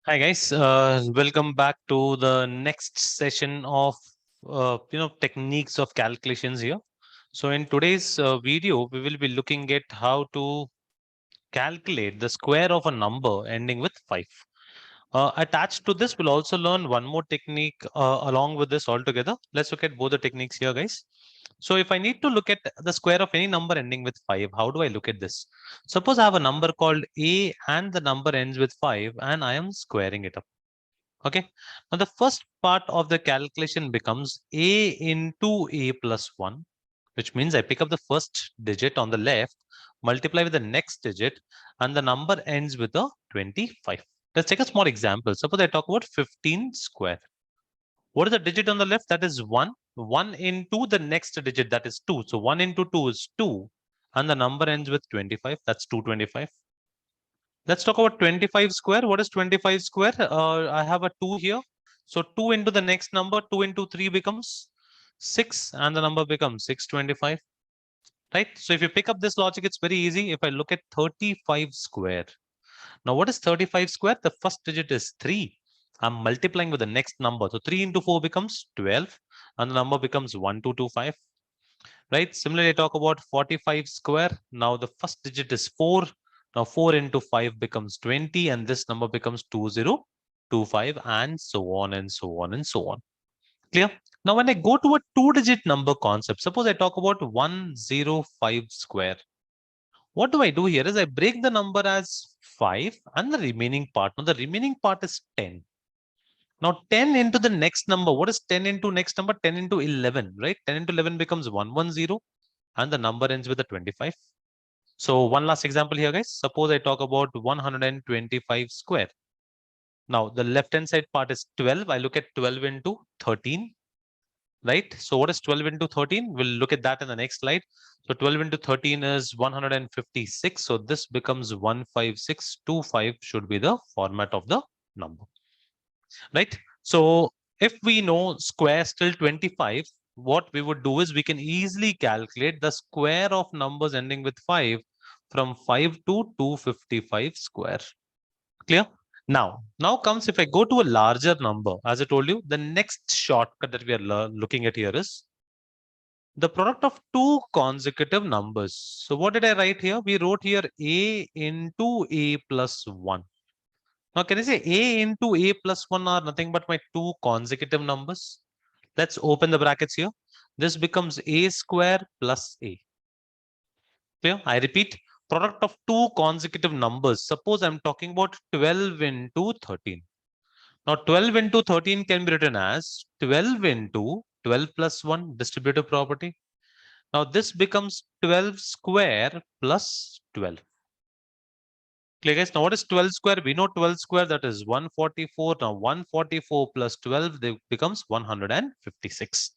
Hi guys, welcome back to the next session of techniques of calculations here. So in today's video, we will be looking at how to calculate the square of a number ending with 5. Attached to this, we'll also learn one more technique along with this altogether. Let's look at both the techniques here, guys. So if I need to look at the square of any number ending with 5, how do I look at this? Suppose I have a number called a and the number ends with 5 and I am squaring it up. Okay. Now the first part of the calculation becomes a into a plus 1, which means I pick up the first digit on the left, multiply with the next digit, and the number ends with a 25. Let's take a small example. Suppose I talk about 15 square. What is the digit on the left? That is 1. 1 into the next digit, that is 2. So 1 into 2 is 2. And the number ends with 25. That's 225. Let's talk about 25 square. What is 25 square? I have a 2 here. So 2 into the next number, 2 into 3 becomes 6 and the number becomes 625. Right? So if you pick up this logic, it's very easy. If I look at 35 square. Now what is 35 square? The first digit is 3. I'm multiplying with the next number. So 3 into 4 becomes 12 and the number becomes 1225. Right? Similarly, I talk about 45 square. Now the first digit is 4. Now 4 into 5 becomes 20 and this number becomes 2025 and so on and so on and so on. Clear? Now when I go to a two-digit number concept, suppose I talk about 105 square. What do I do here is I break the number as 5 and the remaining part. Now the remaining part is 10. Now 10 into the next number. What is 10 into next number? 10 into 11, right? 10 into 11 becomes 110 and the number ends with a 25. So one last example here, guys. Suppose I talk about 125 square. Now the left hand side part is 12. I look at 12 into 13, right? So what is 12 into 13? We'll look at that in the next slide. So 12 into 13 is 156. So this becomes 15625 should be the format of the number, right? So if we know square till 25, what we would do is we can easily calculate the square of numbers ending with 5 from 5 to 255 square. Clear? Now comes if I go to a larger number, as I told you, the next shortcut that we are looking at here is the product of two consecutive numbers. So what did I write here? We wrote here a into a plus 1. Now, can I say a into a plus 1 are nothing but my two consecutive numbers? Let's open the brackets here. This becomes a square plus a. Clear? I repeat, product of two consecutive numbers. Suppose I'm talking about 12 into 13. Now, 12 into 13 can be written as 12 into 12 plus 1 distributive property. Now, this becomes 12 square plus 12. Clear, guys? Now, what is 12 square? We know 12 square, that is 144. Now, 144 plus 12 becomes 156.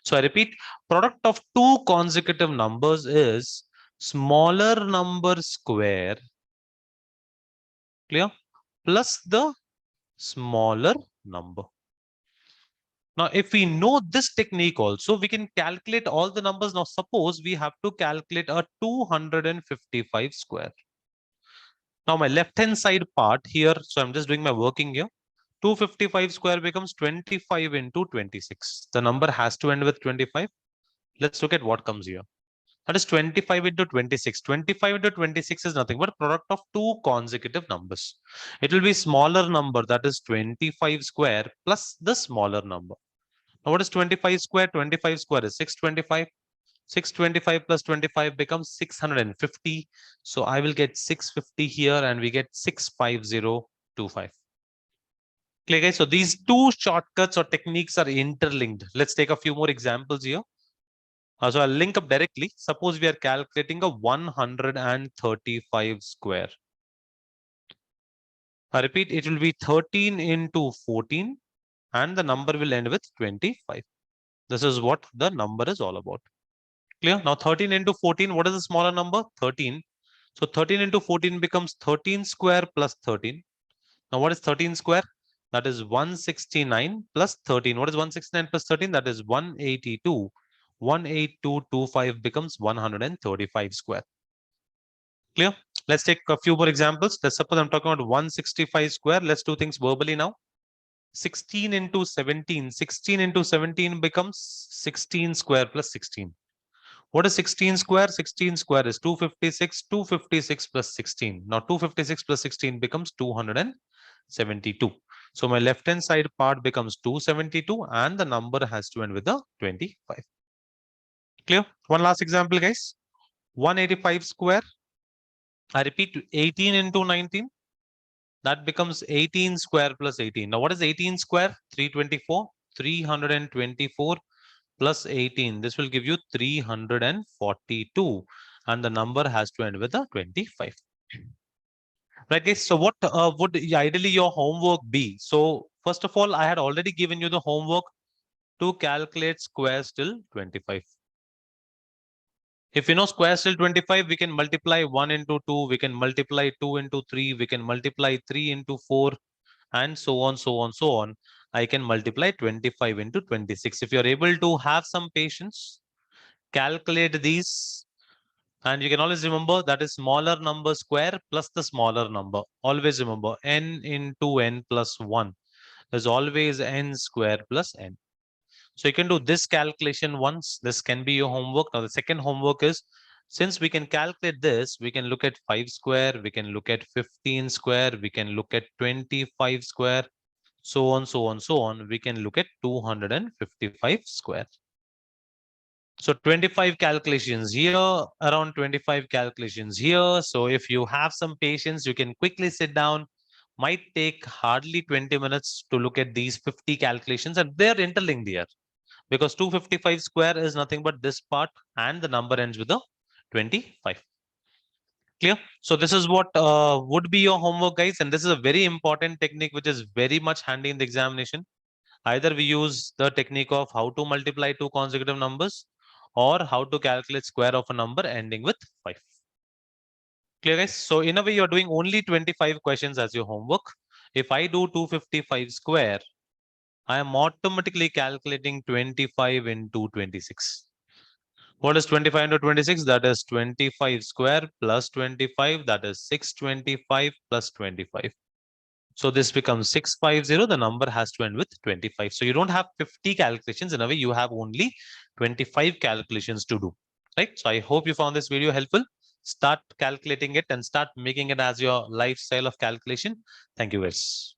So, I repeat, product of two consecutive numbers is smaller number square, clear, plus the smaller number. Now, if we know this technique also, we can calculate all the numbers. Now, suppose we have to calculate a 255 square. Now, my left-hand side part here, so I'm just doing my working here. 255 square becomes 25 into 26. The number has to end with 25. Let's look at what comes here. That is 25 into 26. 25 into 26 is nothing but product of two consecutive numbers. It will be smaller number, that is 25 square plus the smaller number. Now, what is 25 square? 25 square is 625. 625 plus 25 becomes 650. So I will get 650 here and we get 65025. Clear, guys? So these two shortcuts or techniques are interlinked. Let's take a few more examples here. So I'll link up directly. Suppose we are calculating a 135 square. I repeat, it will be 13 into 14 and the number will end with 25. This is what the number is all about. Clear? Now 13 into 14, what is the smaller number? 13. So 13 into 14 becomes 13 square plus 13. Now what is 13 square? That is 169 plus 13. What is 169 plus 13? That is 182. 18225 becomes 135 square. Clear? Let's take a few more examples. Let's suppose I'm talking about 165 square. Let's do things verbally now. 16 into 17. 16 into 17 becomes 16 square plus 16. What is 16 square? 16 square is 256. 256 plus 16. Now 256 plus 16 becomes 272. So my left hand side part becomes 272 and the number has to end with a 25. Clear? One last example, guys. 185 square. I repeat, 18 into 19. That becomes 18 square plus 18. Now what is 18 square? 324. 324 plus 18. This will give you 342. And the number has to end with a 25. Right, guys. So what would ideally your homework be? So first of all, I had already given you the homework to calculate squares till 25. If you know squares till 25, we can multiply 1 into 2, we can multiply 2 into 3, we can multiply 3 into 4, and so on, so on, so on. I can multiply 25 into 26. If you're able to have some patience, calculate these. And you can always remember that is smaller number square plus the smaller number. Always remember n into n plus 1. There's always n square plus n. So you can do this calculation once. This can be your homework. Now the second homework is, since we can calculate this, we can look at 5 square, we can look at 15 square, we can look at 25 square, so on, so on, so on. We can look at 255 square. So 25 calculations here, around 25 calculations here. So if you have some patience, you can quickly sit down. Might take hardly 20 minutes to look at these 50 calculations, and they're interlinked here because 255 square is nothing but this part and the number ends with a 25. Clear? So this is what would be your homework, guys. And this is a very important technique which is very much handy in the examination. Either we use the technique of how to multiply two consecutive numbers or how to calculate square of a number ending with 5. Clear, guys? So in a way, you're doing only 25 questions as your homework. If I do 255 square, I am automatically calculating 25 into 26. What is 25 into 26? That is 25 square plus 25. That is 625 plus 25. So this becomes 650. The number has to end with 25. So you don't have 50 calculations. In a way, you have only 25 calculations to do. Right? So I hope you found this video helpful. Start calculating it and start making it as your lifestyle of calculation. Thank you, guys.